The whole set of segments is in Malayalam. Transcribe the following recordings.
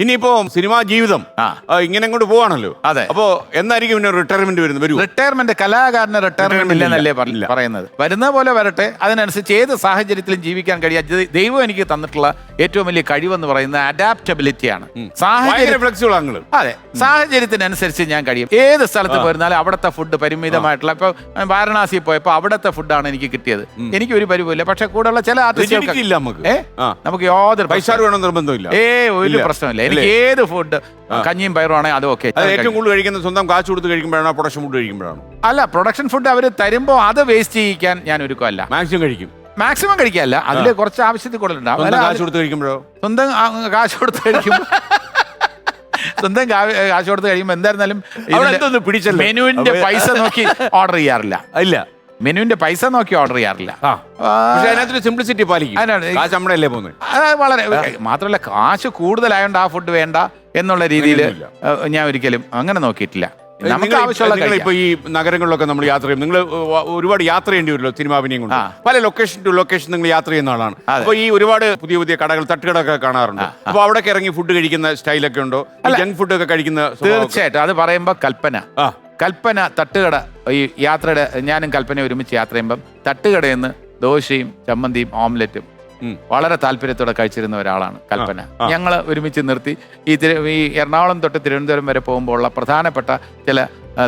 ഇനിയിപ്പോ സിനിമാ ജീവിതം ഇങ്ങനെ അങ്ങോട്ട് പോവാണല്ലോ. അതെ. അപ്പോ എന്നായിരിക്കും പിന്നെ റിട്ടയർമെന്റ് വരുന്നത്? വരൂ. റിട്ടയർമെന്റ് കലാകാരന് റിട്ടയർമെന്റ് ഇല്ലെന്നല്ലേ പറയുന്നത്. വരുന്ന പോലെ വരട്ടെ, അതിനനുസരിച്ച് ഏത് സാഹചര്യത്തിലും ജീവിക്കാൻ കഴിയാ. ദൈവം എനിക്ക് തന്നിട്ടുള്ള ഏറ്റവും വലിയ കഴിവെന്ന് പറയുന്നത് അഡാപ്റ്റബിലിറ്റിയാണ്. അതെ, സാഹചര്യത്തിനനുസരിച്ച് ഞാൻ കഴിയും. ഏത് സ്ഥലത്ത് പോയിരുന്നാലും അവിടുത്തെ ഫുഡ് പരിമിതമായിട്ടുള്ള, ഇപ്പൊ വാരണാസി പോയപ്പോ അവിടുത്തെ ഫുഡാണ് എനിക്ക് കിട്ടിയത്. എനിക്ക് ഒരു പരിവുമില്ല. പക്ഷെ കൂടെയുള്ള ചില ആർട്ടിസ്റ്റ് നമുക്ക് യാതൊരു നിർബന്ധമില്ല, ഒരു പ്രശ്നമില്ല. എനിക്ക് ഏത് ഫുഡ്, കഞ്ഞിയും പയറും ആണെങ്കിൽ അത് ഓക്കെ. ഏറ്റവും കൂടുതൽ കഴിക്കുന്നത് സ്വന്തം കാശ് കൊടുത്ത് കഴിക്കുമ്പോഴാണോ പ്രൊഡക്ഷൻ ഫുഡ് കഴിക്കുമ്പോഴാണോ? അല്ല, പ്രൊഡക്ഷൻ ഫുഡ് അവർ തരുമ്പോൾ അത് വേസ്റ്റ് ചെയ്യിക്കാൻ ഞാൻ ഒരുക്കമല്ല. മാക്സിമം കഴിക്കാല്ല, അതിൽ കുറച്ച് ആവശ്യത്തിൽ കൂടുതലുണ്ടാവും. കാശ് കൊടുത്ത് കഴിക്കുമ്പോഴോ? സ്വന്തം കാശ് കൊടുത്ത് കഴിക്കുമ്പോൾ സ്വന്തം കാശ് കൊടുത്ത് കഴിയുമ്പോൾ എന്തായിരുന്നാലും മെനുവിന്റെ പൈസ നോക്കി ഓർഡർ ചെയ്യാറില്ല. ഇല്ല, മെനുവിന്റെ പൈസ നോക്കി ഓർഡർ ചെയ്യാറില്ല. സിംപ്ലിസിറ്റി പാലിക്കും. വളരെ മാത്രമല്ല, കാശ് കൂടുതലായോണ്ട് ആ ഫുഡ് വേണ്ട എന്നുള്ള രീതിയിൽ ഞാൻ ഒരിക്കലും അങ്ങനെ നോക്കിയിട്ടില്ല. നമുക്ക് ആവശ്യമുള്ള ഇപ്പൊ ഈ നഗരങ്ങളിലൊക്കെ നമ്മൾ യാത്ര ചെയ്യും. നിങ്ങൾ ഒരുപാട് യാത്ര ചെയ്യേണ്ടി വരുമല്ലോ സിനിമാഭിനയം കൊണ്ട്. പല ലൊക്കേഷൻ ടു ലൊക്കേഷൻ നിങ്ങൾ യാത്ര ചെയ്യുന്ന ആളാണ്. അപ്പൊ ഈ ഒരുപാട് പുതിയ പുതിയ കടകൾ, തട്ടുകടൊക്കെ കാണാറുണ്ട്. അപ്പൊ അവിടെ ഇറങ്ങി ഫുഡ് കഴിക്കുന്ന സ്റ്റൈലൊക്കെ ഉണ്ടോ? ജങ്ക് ഫുഡ് ഒക്കെ കഴിക്കുന്ന? തീർച്ചയായിട്ടും. അത് പറയുമ്പോ കൽപ്പന തട്ടുകട, ഈ യാത്രയുടെ, ഞാനും കൽപ്പന ഒരുമിച്ച് യാത്ര ചെയ്യുമ്പം തട്ടുകടയിൽ നിന്ന് ദോശയും ചമ്മന്തിയും ഓംലെറ്റും വളരെ താല്പര്യത്തോടെ കഴിച്ചിരുന്ന ഒരാളാണ് കൽപ്പന. ഞങ്ങൾ ഒരുമിച്ച് നിർത്തി ഈ എറണാകുളം തൊട്ട് തിരുവനന്തപുരം വരെ പോകുമ്പോൾ ഉള്ള പ്രധാനപ്പെട്ട ചില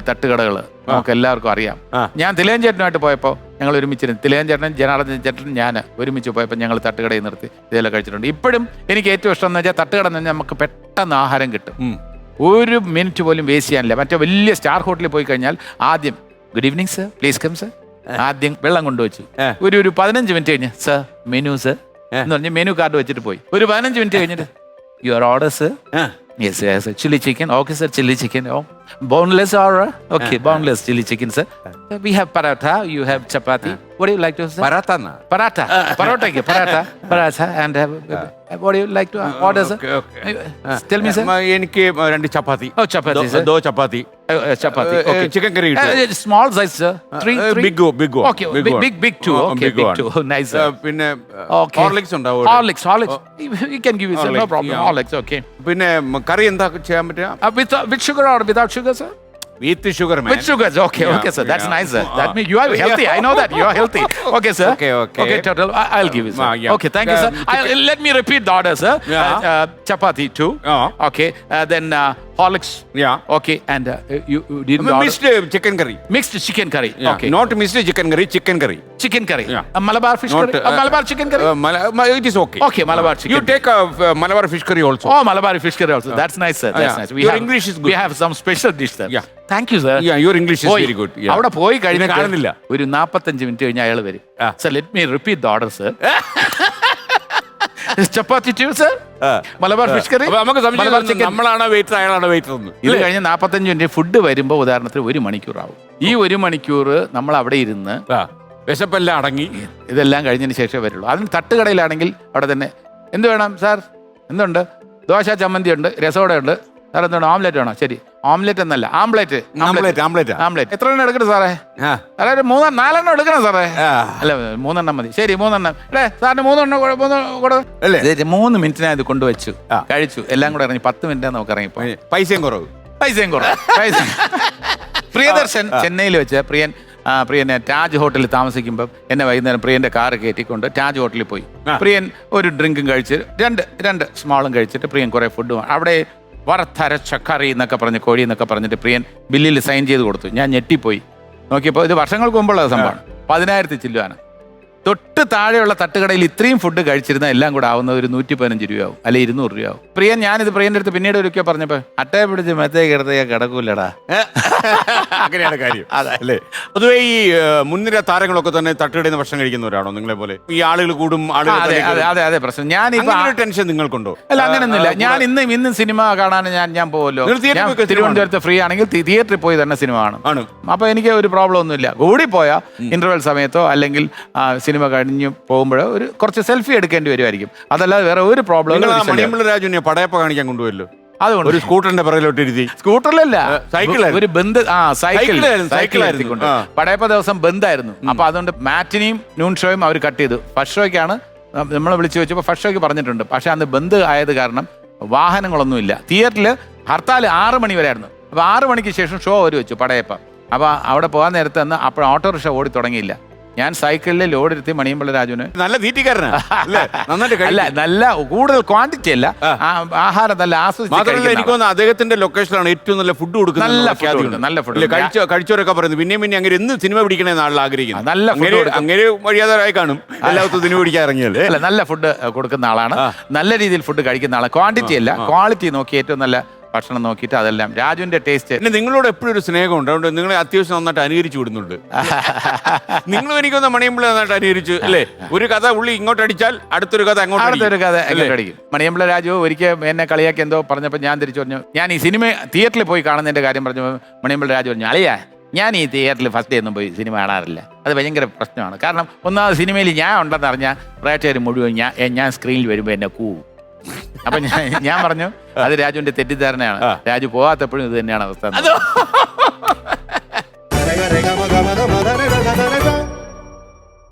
തട്ടുകടകൾ നമുക്ക് എല്ലാവർക്കും അറിയാം. ഞാൻ തിലകൻ ചേട്ടനുമായിട്ട് പോയപ്പോൾ ഞങ്ങൾ ഒരുമിച്ചിരുന്നു. തിലകൻ ചേട്ടനും ജനാർദ്ദൻ ചേട്ടനും ഞാൻ ഒരുമിച്ച് പോയപ്പോൾ ഞങ്ങൾ തട്ടുകടയിൽ നിർത്തി ഇതെല്ലാം കഴിച്ചിട്ടുണ്ട്. ഇപ്പോഴും എനിക്ക് ഏറ്റവും ഇഷ്ടം എന്ന് വെച്ചാൽ തട്ടുകട എന്ന് പറഞ്ഞാൽ നമുക്ക് പെട്ടെന്ന് ആഹാരം കിട്ടും. ഒരു മിനിറ്റ് പോലും വേസ്റ്റ് ചെയ്യാനില്ല. മറ്റേ വലിയ സ്റ്റാർ ഹോട്ടലിൽ പോയി കഴിഞ്ഞാൽ ആദ്യം good evening sir, please come sir, ആദ്യം വെള്ളം കൊണ്ടുവച്ചു. ഒരു 15 മിനിറ്റ് കഴിഞ്ഞ് സർ മെനു സർ എന്ന് പറഞ്ഞ് മെനു കാർഡ് വെച്ചിട്ട് പോയി. ഒരു 15 മിനിറ്റ് കഴിഞ്ഞിട്ട് your order sir. Yes, yes, chili chicken. Okay, sir, chili chicken. Oh, boneless order. Okay, boneless chili chicken, sir. We have paratha. You have chapati. What do you like to say? Paratha. And what do you like to order, sir? Okay. Tell me, sir. എനിക്ക് 2 ചപ്പാത്തി. Oh, chapati, sir. 2 ചപ്പാത്തി. Chapati. Okay. Chicken curry. Small size, sir. 3. Big one. Okay, big 2. Okay, big 2. Nice, sir. പിന്നെ ഹോർലിക്സ് ഉണ്ടാവും. Horlicks. You can give it, sir. No problem. Horlicks, okay. പിന്നെ കറി എന്താ ചെയ്യാൻ പറ്റുക? With sugar or without sugar, sir? With sugar, man. With sugar, okay, sir. That's nice, sir. That means you are healthy. I know that you are healthy. Okay, sir. Okay, total. I'll give it, sir. Okay, thank you, sir. Let me repeat the order, sir. Chapati 2. Okay, then Horlicks. Okay, and you didn't order mixed chicken curry. Mixed chicken curry. Okay. Not mixed chicken curry. Chicken curry. Chicken curry. Malabar fish curry. Malabar chicken curry. It is okay. Okay, Malabar chicken. You take Malabar fish curry also. Oh, Malabar fish curry also. That's nice, sir. That's nice. Your English is good. We have some special dish, sir. Thank you, sir. Yeah, your English is very good. അവിടെ പോയി കഴിഞ്ഞില്ല ഒരു 45 മിനിറ്റ് കഴിഞ്ഞ് അയാൾ വരും. Sir, let me repeat the order, sir. Chapati 2, sir. Malabar fish curry. നമ്മളാണ് വെയിറ്റർ, അയാളാണ് വെയിറ്റർ. ഇത് കഴിഞ്ഞ് 45 മിനിറ്റ് ഫുഡ് വരുമ്പോൾ ഉദാഹരണത്തിന് 1 മണിക്കൂറാവും. ഈ 1 മണിക്കൂർ നമ്മൾ അവിടെ ഇരുന്ന് വിശപ്പെല്ലാം അടങ്ങി ഇതെല്ലാം കഴിഞ്ഞതിന് ശേഷമേ വരുള്ളൂ. അതിന് തട്ടുകടയിലാണെങ്കിൽ അവിടെ തന്നെ എന്ത് വേണം സാർ, എന്തുണ്ട്, ദോശ ചമ്മന്തി ഉണ്ട്, രസോട ഉണ്ട് സാർ, എന്താണ്, ഓംലെറ്റ് വേണോ? ശരി, ഓംലെറ്റ് എന്നല്ല, ആംപ്ലേറ്റ്. എത്ര എണ്ണം എടുക്കണം സാറേ? സാറേ ഒരു 4 എടുക്കണം സാറേ. അല്ല 3 മതി. ശരി 3 സാറിന് 3 3 മിനിറ്റിനായി ഇത് കൊണ്ടുവച്ചു, കഴിച്ചു, എല്ലാം കൂടെ ഇറങ്ങി 10 മിനിറ്റ് നമുക്ക് ഇറങ്ങിപ്പോ. പൈസയും കുറവ്. പ്രിയദർശൻ ചെന്നൈയിൽ വെച്ച് പ്രിയനെ ടാജ് ഹോട്ടലിൽ താമസിക്കുമ്പോൾ എന്നെ വൈകുന്നേരം പ്രിയന്റെ കാറ് കയറ്റിക്കൊണ്ട് ടാജ് ഹോട്ടലിൽ പോയി. പ്രിയൻ ഒരു ഡ്രിങ്കും കഴിച്ച് രണ്ട് സ്മാളും കഴിച്ചിട്ട് പ്രിയൻ കുറെ ഫുഡ് അവിടെ വറുത്തരച്ച കറി എന്നൊക്കെ പറഞ്ഞ്, കോഴി എന്നൊക്കെ പറഞ്ഞിട്ട് പ്രിയൻ ബില്ലിൽ സൈൻ ചെയ്ത് കൊടുത്തു. ഞാൻ ഞെട്ടിപ്പോയി. നോക്കിയപ്പോൾ ഇത് വർഷങ്ങൾക്ക് മുമ്പുള്ള സംഭവമാണ്. 10,000 ചില്ലുവാണ്. തൊട്ട് താഴെയുള്ള തട്ടുകടയിൽ ഇത്രയും ഫുഡ് കഴിച്ചിരുന്ന എല്ലാം കൂടെ ആവുന്നത് ഒരു 115 രൂപയാവും, അല്ലെ 200 രൂപയാവും. ഞാനിത് പ്രിയന്റെ അടുത്ത് പിന്നീട് ഒരിക്കൽ പറഞ്ഞപ്പോ അട്ടയെ പിടിച്ച് മെത്തേ കിടത്തേ കിടക്കൂലടാ. അങ്ങനെയാണ് കാര്യം അല്ലേ? പൊതുവേ ഈ മുൻനിര താരങ്ങളൊക്കെ തന്നെ തട്ടുകടയിൽ നിന്ന് ഭക്ഷണം കഴിക്കുന്നവരാണോ നിങ്ങളെ പോലെ? ഈ ആളുകൾ കൂടും, അതെ പ്രശ്നം. ഞാനിപ്പോ ടെൻഷൻ നിങ്ങൾക്കുണ്ടോ? അല്ല, അങ്ങനെയൊന്നുമില്ല. ഞാൻ ഇന്നും സിനിമ കാണാൻ ഞാൻ പോകുമല്ലോ. തിരുവനന്തപുരത്ത് ഫ്രീ ആണെങ്കിൽ തിയേറ്ററിൽ പോയി തന്നെ സിനിമ കാണും. അപ്പൊ എനിക്ക് ഒരു പ്രോബ്ലം ഒന്നുമില്ല. കൂടി പോയാൽ ഇന്റർവെൽ സമയത്തോ അല്ലെങ്കിൽ സിനിമ കഴിഞ്ഞ് പോകുമ്പോഴോ കുറച്ച് സെൽഫി എടുക്കേണ്ടി വരുമായിരിക്കും. അതല്ലാതെ വേറെ ഒരു പ്രോബ്ലം. മണിയമ്പിള്ള രാജുവിനെ പടയപ്പ കാണിക്കാൻ കൊണ്ടുപോയല്ലോ. അതുകൊണ്ട് ഒരു സ്കൂട്ടറിന്റെ പിറകിലോട്ട് ഇരുത്തി. സ്കൂട്ടറിലല്ല, ഒരു സൈക്കിളായിരുന്നു. പടയപ്പ ദിവസം ബന്ധായിരുന്നു. അപ്പൊ അതുകൊണ്ട് മാറ്റിനിയും നൂൺ ഷോയും അവർ കട്ട് ചെയ്തു. ഫസ്റ്റ് ഷോയ്ക്കാണ് നമ്മളെ വിളിച്ചു വെച്ചപ്പോൾ ഫസ്റ്റ് ഷോയ്ക്ക് പറഞ്ഞിട്ടുണ്ട്. പക്ഷെ അന്ന് ബന്ദ് ആയത് കാരണം വാഹനങ്ങളൊന്നുമില്ല. തിയേറ്ററിൽ ഹർത്താൽ 6 മണി വരെ ആയിരുന്നു. അപ്പോൾ 6 മണിക്ക് ശേഷം ഷോ ഒരു വെച്ചു പടയപ്പം. അപ്പോൾ അവിടെ പോകാൻ നേരത്ത് നിന്ന് അപ്പോൾ ഓട്ടോറിക്ഷ ഓടി തുടങ്ങിയില്ല. ഞാൻ സൈക്കിളിൽ ലോഡിരുത്തി മണിയമ്പിള്ള രാജുവിന് നല്ല തീറ്റിക്കാരനാ അല്ലേ? നന്നായിട്ട് അല്ല, നല്ല കൂടുതൽ ക്വാണ്ടിറ്റി അല്ല, ആഹാരം നല്ല ആസ്വദിച്ച് മാത്രമല്ല കഴിക്കുന്ന എനിക്ക് തോന്നുന്നു അദ്ദേഹത്തിന്റെ ലൊക്കേഷനിലാണ് ഏറ്റവും നല്ല ഫുഡ് കൊടുക്കുന്നത്. നല്ല ഫുഡ് കഴിച്ചവരൊക്കെ പറയുന്നത് പിന്നെയും അങ്ങനെ എന്ന് സിനിമ പിടിക്കണേ ആളിൽ ആഗ്രഹിക്കുന്നു. നല്ല ഫുഡ് അങ്ങനെ വഴിയാതായി കാണും എല്ലാവർക്കും സിനിമ പിടിക്കാൻ ഇറങ്ങിയാൽ. അല്ല, നല്ല ഫുഡ് കൊടുക്കുന്ന ആളാണ്, നല്ല രീതിയിൽ ഫുഡ് കഴിക്കുന്ന ആളാണ്. ക്വാണ്ടിറ്റി അല്ല, ക്വാളിറ്റി നോക്കി ഏറ്റവും നല്ല ഭക്ഷണം നോക്കിയിട്ട് അതെല്ലാം രാജുവിന്റെ ടേസ്റ്റ്. പിന്നെ നിങ്ങളോട് എപ്പോഴും ഒരു സ്നേഹമുണ്ട്, അതുകൊണ്ട് നിങ്ങളെ അത്യാവശ്യം നന്നായിട്ട് അനുകരിച്ചു വിടുന്നുണ്ട്. നിങ്ങളും എനിക്കൊന്ന് മണിയമ്പിള്ള നന്നായിട്ട് അനുകരിച്ചു അല്ലേ? ഒരു കഥ ഉള്ളി ഇങ്ങോട്ട് അടിച്ചാൽ അടുത്തൊരു കഥ അടുത്തൊരു കഥ അങ്ങോട്ട് അടിക്കും. മണിയമ്പിള്ള രാജു ഒരിക്കൽ എന്നെ കളിയാക്കി എന്തോ പറഞ്ഞപ്പോൾ ഞാൻ തിരിച്ചു പറഞ്ഞു, ഞാൻ ഈ സിനിമ തിയേറ്ററിൽ പോയി കാണുന്നതിന്റെ കാര്യം പറഞ്ഞു. മണിയമ്പിള്ള രാജു പറഞ്ഞു, അളിയാ ഞാൻ ഈ തിയേറ്ററിൽ ഫസ്റ്റ് ഡേ ഒന്നും പോയി സിനിമ കാണാറില്ല, അത് ഭയങ്കര പ്രശ്നമാണ്. കാരണം ഒന്നാമത് സിനിമയിൽ ഞാൻ ഉണ്ടെന്ന് അറിഞ്ഞാൽ പ്രേക്ഷകർ മുഴുവൻ ഞാൻ സ്ക്രീനിൽ വരുമ്പോൾ എന്നെ കൂവും. അപ്പൊ ഞാൻ പറഞ്ഞു അത് രാജുവിന്റെ തെറ്റിദ്ധാരണയാണ്, രാജു പോകാത്തപ്പോഴും ഇത് തന്നെയാണ് അവസ്ഥ.